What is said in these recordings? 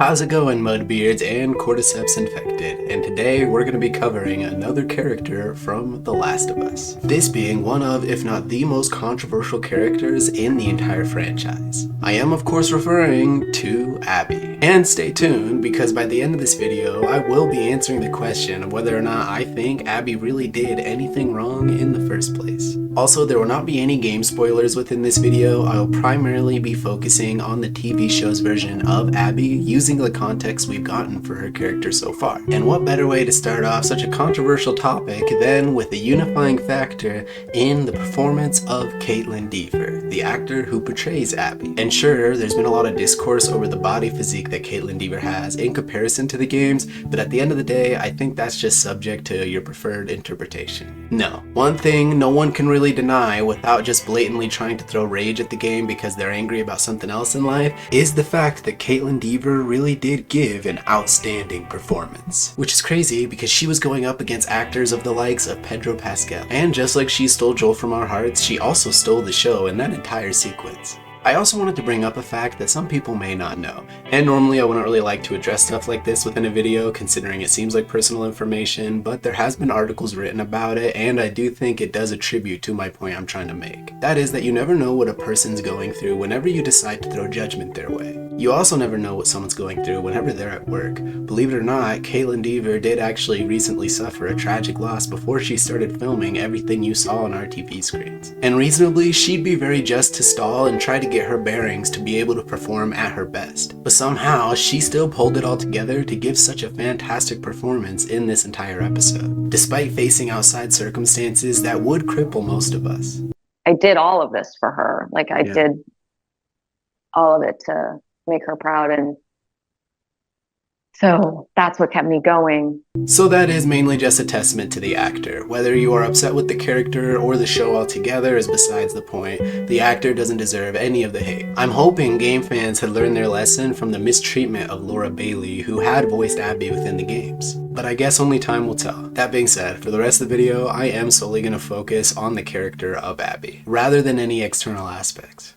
How's it going, Mudbeards and Cordyceps infected? And today we're going to be covering another character from The Last of Us. This being one of, if not the most controversial characters in the entire franchise. I am of course referring to Abby. And stay tuned, because by the end of this video I will be answering the question of whether or not I think Abby really did anything wrong in the first place. Also, there will not be any game spoilers within this video. I will primarily be focusing on the TV show's version of Abby using the context we've gotten for her character so far. And what better way to start off such a controversial topic than with a unifying factor in the performance of Kaitlyn Dever, the actor who portrays Abby. And sure, there's been a lot of discourse over the body physique that Kaitlyn Dever has in comparison to the games, but at the end of the day, I think that's just subject to your preferred interpretation. No. One thing no one can really deny without just blatantly trying to throw rage at the game because they're angry about something else in life is the fact that Kaitlyn Dever really did give an outstanding performance. Which is crazy because she was going up against actors of the likes of Pedro Pascal. And just like she stole Joel from our hearts, she also stole the show in that entire sequence. I also wanted to bring up a fact that some people may not know, and normally I wouldn't really like to address stuff like this within a video considering it seems like personal information, but there has been articles written about it and I do think it does attribute to my point I'm trying to make. That is that you never know what a person's going through whenever you decide to throw judgment their way. You also never know what someone's going through whenever they're at work. Believe it or not, Kaitlyn Dever did actually recently suffer a tragic loss before she started filming everything you saw on our TV screens. And reasonably, she'd be very just to stall and try to get her bearings to be able to perform at her best. But somehow, she still pulled it all together to give such a fantastic performance in this entire episode, despite facing outside circumstances that would cripple most of us. I did all of this for her. Like I did all of it to make her proud, and so that's what kept me going. So that is mainly just a testament to the actor. Whether you are upset with the character or the show altogether is besides the point. The actor doesn't deserve any of the hate. I'm hoping game fans had learned their lesson from the mistreatment of Laura Bailey, who had voiced Abby within the games. But I guess only time will tell. That being said, for the rest of the video, I am solely going to focus on the character of Abby, rather than any external aspects.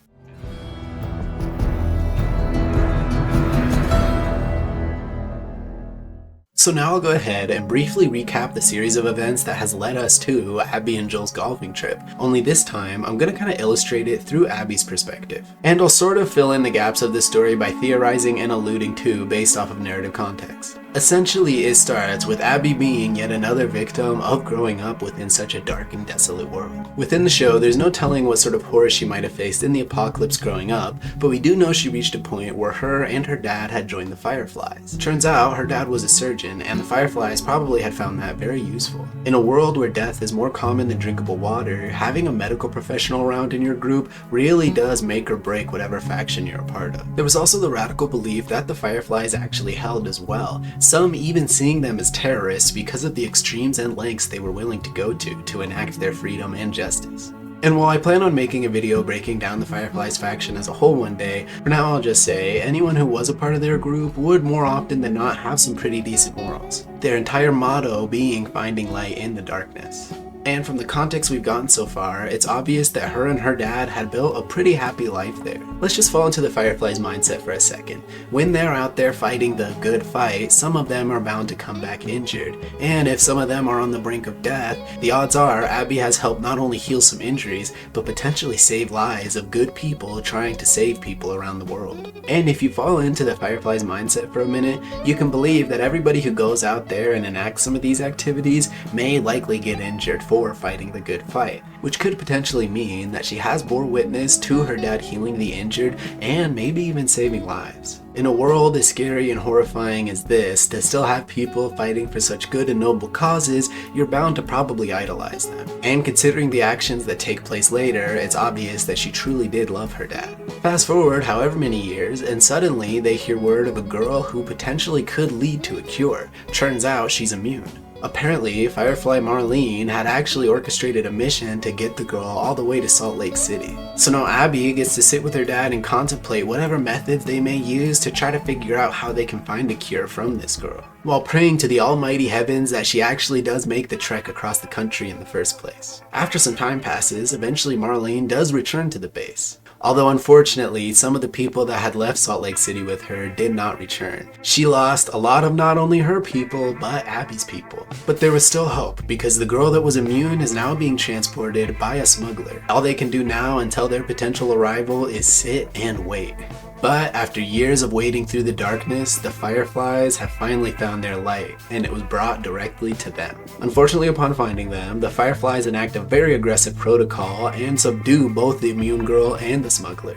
So now I'll go ahead and briefly recap the series of events that has led us to Abby and Joel's golfing trip, only this time I'm going to kind of illustrate it through Abby's perspective. And I'll sort of fill in the gaps of this story by theorizing and alluding to based off of narrative context. Essentially, it starts with Abby being yet another victim of growing up within such a dark and desolate world. Within the show, there's no telling what sort of horror she might have faced in the apocalypse growing up, but we do know she reached a point where her and her dad had joined the Fireflies. Turns out, her dad was a surgeon, and the Fireflies probably had found that very useful. In a world where death is more common than drinkable water, having a medical professional around in your group really does make or break whatever faction you're a part of. There was also the radical belief that the Fireflies actually held as well, some even seeing them as terrorists because of the extremes and lengths they were willing to go to enact their freedom and justice. And while I plan on making a video breaking down the Fireflies faction as a whole one day, for now I'll just say anyone who was a part of their group would more often than not have some pretty decent morals, their entire motto being finding light in the darkness. And from the context we've gotten so far, it's obvious that her and her dad had built a pretty happy life there. Let's just fall into the Fireflies' mindset for a second. When they're out there fighting the good fight, some of them are bound to come back injured. And if some of them are on the brink of death, the odds are Abby has helped not only heal some injuries, but potentially save lives of good people trying to save people around the world. And if you fall into the Fireflies' mindset for a minute, you can believe that everybody who goes out there and enacts some of these activities may likely get injured for fighting the good fight, which could potentially mean that she has bore witness to her dad healing the injured and maybe even saving lives. In a world as scary and horrifying as this, to still have people fighting for such good and noble causes, you're bound to probably idolize them. And considering the actions that take place later, it's obvious that she truly did love her dad. Fast forward however many years, and suddenly they hear word of a girl who potentially could lead to a cure. Turns out she's immune. Apparently, Firefly Marlene had actually orchestrated a mission to get the girl all the way to Salt Lake City. So now Abby gets to sit with her dad and contemplate whatever methods they may use to try to figure out how they can find a cure from this girl, while praying to the almighty heavens that she actually does make the trek across the country in the first place. After some time passes, eventually Marlene does return to the base. Although unfortunately, some of the people that had left Salt Lake City with her did not return. She lost a lot of not only her people, but Abby's people. But there was still hope, because the girl that was immune is now being transported by a smuggler. All they can do now until their potential arrival is sit and wait. But after years of wading through the darkness, the Fireflies have finally found their light, and it was brought directly to them. Unfortunately, upon finding them, the Fireflies enact a very aggressive protocol and subdue both the immune girl and the smuggler.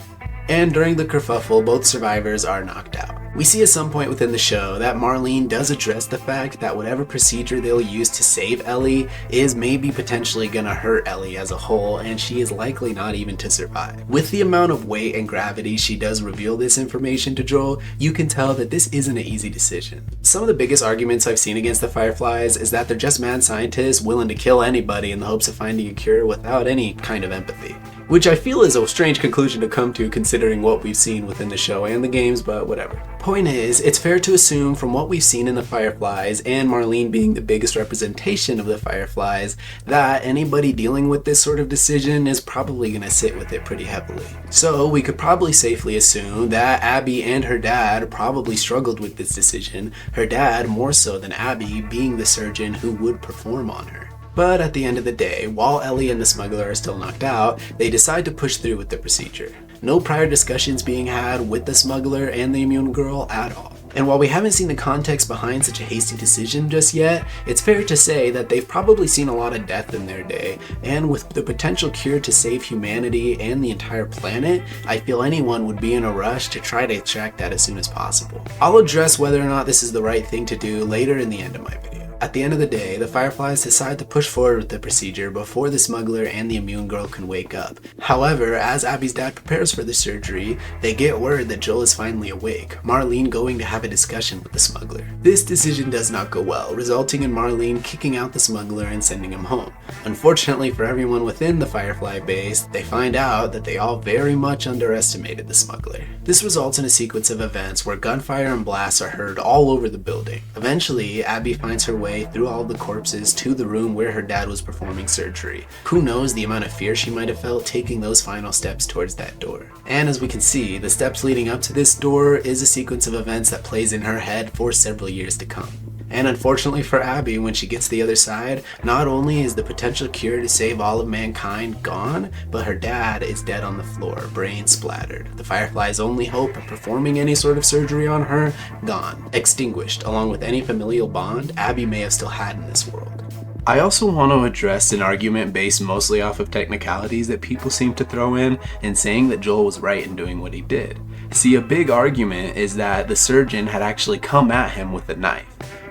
And during the kerfuffle, both survivors are knocked out. We see at some point within the show that Marlene does address the fact that whatever procedure they'll use to save Ellie is maybe potentially gonna hurt Ellie as a whole, and she is likely not even to survive. With the amount of weight and gravity she does reveal this information to Joel, you can tell that this isn't an easy decision. Some of the biggest arguments I've seen against the Fireflies is that they're just mad scientists willing to kill anybody in the hopes of finding a cure without any kind of empathy. Which I feel is a strange conclusion to come to considering what we've seen within the show and the games, but whatever. Point is, it's fair to assume from what we've seen in the Fireflies, and Marlene being the biggest representation of the Fireflies, that anybody dealing with this sort of decision is probably going to sit with it pretty heavily. So we could probably safely assume that Abby and her dad probably struggled with this decision, her dad more so than Abby being the surgeon who would perform on her. But at the end of the day, while Ellie and the smuggler are still knocked out, they decide to push through with the procedure. No prior discussions being had with the smuggler and the immune girl at all. And while we haven't seen the context behind such a hasty decision just yet, it's fair to say that they've probably seen a lot of death in their day, and with the potential cure to save humanity and the entire planet, I feel anyone would be in a rush to try to extract that as soon as possible. I'll address whether or not this is the right thing to do later in the end of my video. At the end of the day, the Fireflies decide to push forward with the procedure before the smuggler and the immune girl can wake up. However, as Abby's dad prepares for the surgery, they get word that Joel is finally awake, Marlene going to have a discussion with the smuggler. This decision does not go well, resulting in Marlene kicking out the smuggler and sending him home. Unfortunately for everyone within the Firefly base, they find out that they all very much underestimated the smuggler. This results in a sequence of events where gunfire and blasts are heard all over the building. Eventually, Abby finds her way through all the corpses to the room where her dad was performing surgery. Who knows the amount of fear she might have felt taking those final steps towards that door. And as we can see, the steps leading up to this door is a sequence of events that plays in her head for several years to come. And unfortunately for Abby, when she gets to the other side, not only is the potential cure to save all of mankind gone, but her dad is dead on the floor, brain splattered. The Firefly's only hope of performing any sort of surgery on her, gone, extinguished, along with any familial bond Abby may have still had in this world. I also want to address an argument based mostly off of technicalities that people seem to throw in saying that Joel was right in doing what he did. See, a big argument is that the surgeon had actually come at him with a knife,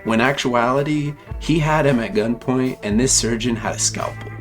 when actuality, he had him at gunpoint and this surgeon had a scalpel.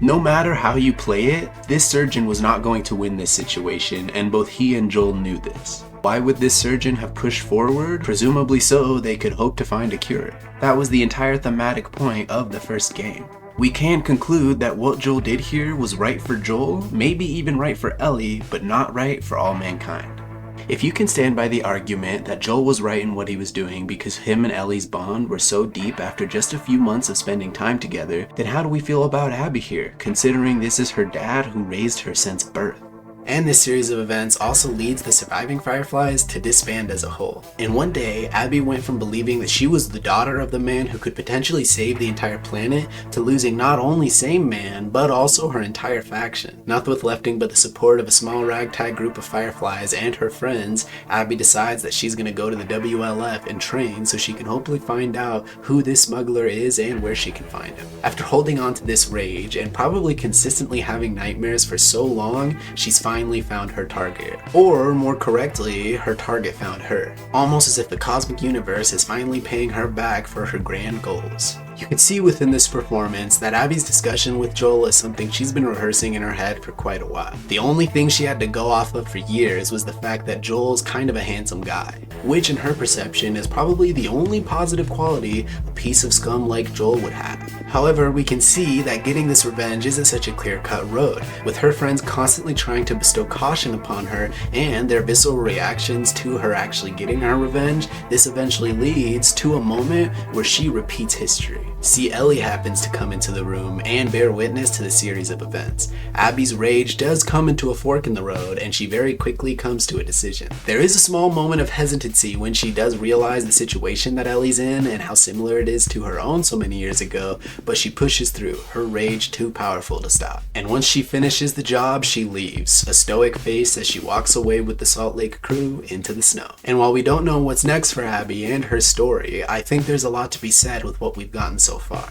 No matter how you play it, this surgeon was not going to win this situation, and both he and Joel knew this. Why would this surgeon have pushed forward? Presumably so they could hope to find a cure. That was the entire thematic point of the first game. We can conclude that what Joel did here was right for Joel, maybe even right for Ellie, but not right for all mankind. If you can stand by the argument that Joel was right in what he was doing because him and Ellie's bond were so deep after just a few months of spending time together, then how do we feel about Abby here, considering this is her dad who raised her since birth? And this series of events also leads the surviving Fireflies to disband as a whole. In one day, Abby went from believing that she was the daughter of the man who could potentially save the entire planet to losing not only same man, but also her entire faction. Not with lefting but the support of a small ragtag group of Fireflies and her friends, Abby decides that she's going to go to the WLF and train so she can hopefully find out who this smuggler is and where she can find him. After holding on to this rage and probably consistently having nightmares for so long, she's finally found her target. Or more correctly, her target found her. Almost as if the cosmic universe is finally paying her back for her grand goals. You can see within this performance that Abby's discussion with Joel is something she's been rehearsing in her head for quite a while. The only thing she had to go off of for years was the fact that Joel's kind of a handsome guy, which in her perception is probably the only positive quality a piece of scum like Joel would have. However, we can see that getting this revenge isn't such a clear-cut road, with her friends constantly trying to bestow caution upon her and their visceral reactions to her actually getting her revenge. This eventually leads to a moment where she repeats history. See, Ellie happens to come into the room and bear witness to the series of events. Abby's rage does come into a fork in the road, and she very quickly comes to a decision. There is a small moment of hesitancy when she does realize the situation that Ellie's in and how similar it is to her own so many years ago, but she pushes through, her rage too powerful to stop. And once she finishes the job, she leaves, a stoic face as she walks away with the Salt Lake crew into the snow. And while we don't know what's next for Abby and her story, I think there's a lot to be said with what we've gotten so far.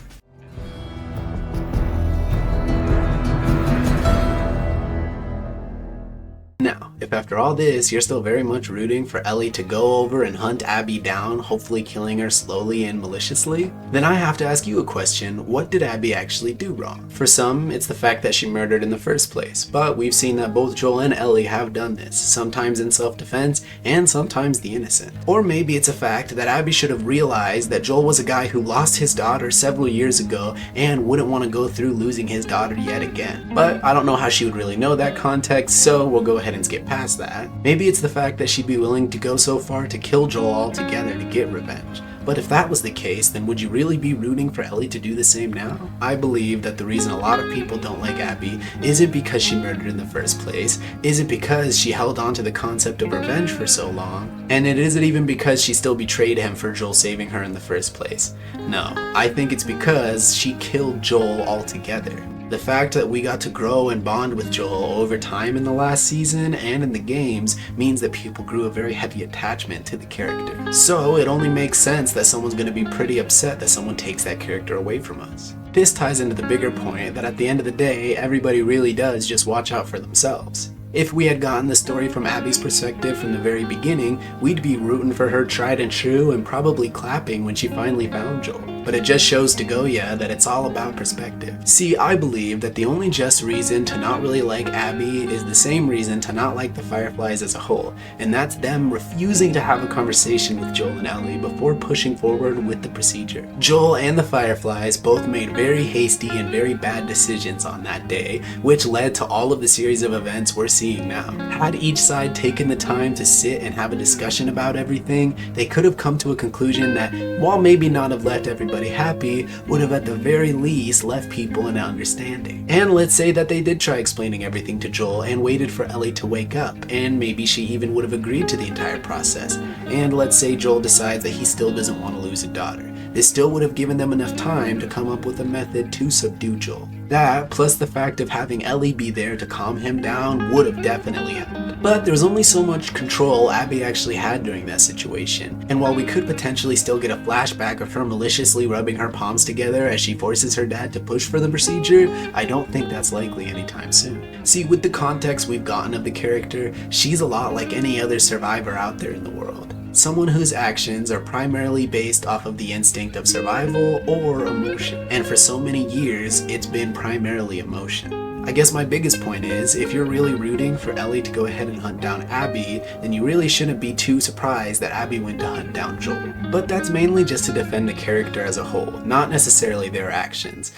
Now, if after all this you're still very much rooting for Ellie to go over and hunt Abby down, hopefully killing her slowly and maliciously, then I have to ask you a question: what did Abby actually do wrong? For some, it's the fact that she murdered in the first place, but we've seen that both Joel and Ellie have done this, sometimes in self-defense and sometimes the innocent. Or maybe it's a fact that Abby should have realized that Joel was a guy who lost his daughter several years ago and wouldn't want to go through losing his daughter yet again. But I don't know how she would really know that context, so we'll go ahead and skip past that. Maybe it's the fact that she'd be willing to go so far to kill Joel altogether to get revenge. But if that was the case, then would you really be rooting for Ellie to do the same now? I believe that the reason a lot of people don't like Abby isn't because she murdered in the first place, isn't because she held on to the concept of revenge for so long, and it isn't even because she still betrayed him for Joel saving her in the first place. No, I think it's because she killed Joel altogether. The fact that we got to grow and bond with Joel over time in the last season and in the games means that people grew a very heavy attachment to the character. So it only makes sense that someone's going to be pretty upset that someone takes that character away from us. This ties into the bigger point that at the end of the day, everybody really does just watch out for themselves. If we had gotten the story from Abby's perspective from the very beginning, we'd be rooting for her tried and true and probably clapping when she finally found Joel. But it just shows to Goya that it's all about perspective. See, I believe that the only just reason to not really like Abby is the same reason to not like the Fireflies as a whole, and that's them refusing to have a conversation with Joel and Ellie before pushing forward with the procedure. Joel and the Fireflies both made very hasty and very bad decisions on that day, which led to all of the series of events we're seeing now. Had each side taken the time to sit and have a discussion about everything, they could have come to a conclusion that, while maybe not have left everybody happy, would have at the very least left people in understanding. And let's say that they did try explaining everything to Joel and waited for Ellie to wake up, and maybe she even would have agreed to the entire process. And let's say Joel decides that he still doesn't want to lose a daughter. This still would have given them enough time to come up with a method to subdue Joel. That, plus the fact of having Ellie be there to calm him down, would have definitely helped. But there was only so much control Abby actually had during that situation, and while we could potentially still get a flashback of her maliciously rubbing her palms together as she forces her dad to push for the procedure, I don't think that's likely anytime soon. See, with the context we've gotten of the character, she's a lot like any other survivor out there in the world. Someone whose actions are primarily based off of the instinct of survival or emotion. And for so many years, it's been primarily emotion. I guess my biggest point is, if you're really rooting for Ellie to go ahead and hunt down Abby, then you really shouldn't be too surprised that Abby went to hunt down Joel. But that's mainly just to defend the character as a whole, not necessarily their actions.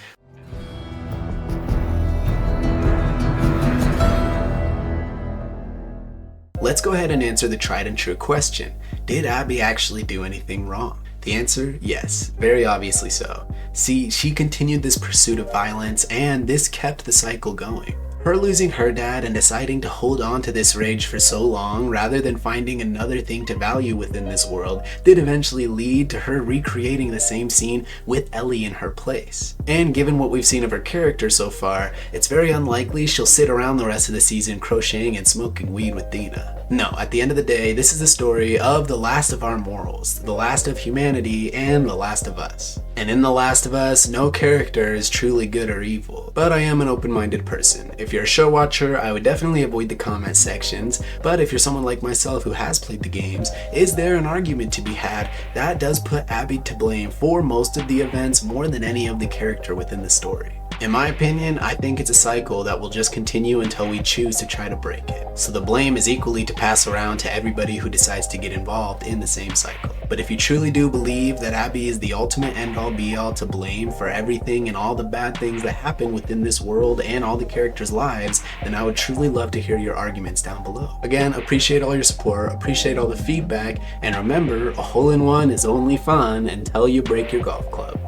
Let's go ahead and answer the tried and true question. Did Abby actually do anything wrong? The answer, yes, very obviously so. See, she continued this pursuit of violence, and this kept the cycle going. Her losing her dad and deciding to hold on to this rage for so long rather than finding another thing to value within this world did eventually lead to her recreating the same scene with Ellie in her place. And given what we've seen of her character so far, it's very unlikely she'll sit around the rest of the season crocheting and smoking weed with Dina. No, at the end of the day, this is the story of the last of our morals, the last of humanity, and the last of us. And in The Last of Us, no character is truly good or evil, but I am an open-minded person. If you're a show watcher, I would definitely avoid the comment sections, but if you're someone like myself who has played the games, is there an argument to be had that does put Abby to blame for most of the events more than any of the character within the story? In my opinion, I think it's a cycle that will just continue until we choose to try to break it. So the blame is equally to pass around to everybody who decides to get involved in the same cycle. But if you truly do believe that Abby is the ultimate end-all be-all to blame for everything and all the bad things that happen within this world and all the characters' lives, then I would truly love to hear your arguments down below. Again, appreciate all your support, appreciate all the feedback, and remember, a hole-in-one is only fun until you break your golf club.